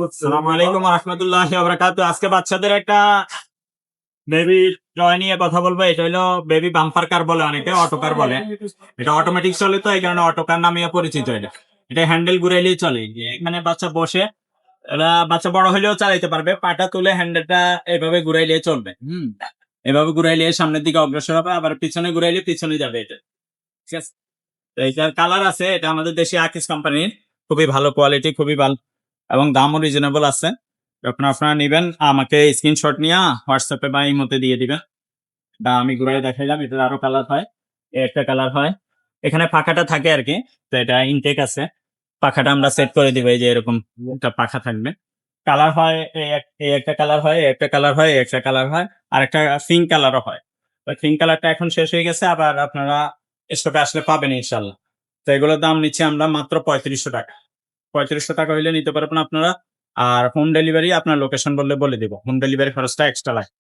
আসসালামু আলাইকুম ওয়া রাহমাতুল্লাহি ওয়া বারাকাতুহু। আজকে বাচ্চাদের একটা বেবি টয় নিয়ে কথা বলবো। এটা হলো বেবি বাম্পার কার বলে, অনেকে অটো কার বলে। এটা অটোমেটিক চলে, তো এই কারণে অটো কার নামে পরিচিত। এটা হ্যান্ডেল ঘুরাইলেই চলে। এখানে বাচ্চা বসে, এরা বাচ্চা বড় হলেও চালাইতে পারবে। পাটা তুলে হ্যান্ডেলটা এভাবে ঘুরাইলে চলবে। এভাবে ঘুরাইলে সামনের দিকে অগ্রসর হবে, আবার পিছনে ঘুরাইলে পিছনে যাবে। এটা ঠিক আছে। তো এটার কালার আছে, এটা আমাদের দেশে আকিস কোম্পানির, খুবই ভালো কোয়ালিটি, খুবই ভালো এবং দামও রিজনেবল আছে। যখন আপনারা নিবেন আমাকে স্ক্রিনশট নিয়ে হোয়াটসঅ্যাপে বা ইমোতে দিয়ে দিবেন। আমি ঘুরাই দেখাইলাম। এটার আরো কালার হয়, একটা কালার হয়, এখানে পাখাটা থাকে আর কি। তো এটা ইনটেক আছে, পাখাটা আমরা সেট করে দিব। এই যে এরকম একটা পাখা থাকবে। কালার হয় এই একটা কালার হয়, একটা কালার হয়, একটা কালার হয়, আর একটা পিঙ্ক কালারও হয়। ওই পিঙ্ক কালারটা এখন শেষ হয়ে গেছে, আবার আপনারা স্টকে আসলে পাবেন ইনশাল্লাহ। তো এগুলোর দাম নিচ্ছি আমরা মাত্র 3500 টাকা। 3500 টাকা হইলে নিতে পারবেন আপনারা। আর হোম ডেলিভারি আপনার লোকেশন বললে বলে দিব, হোম ডেলিভারি খরচটা এক্সট্রা লাগে।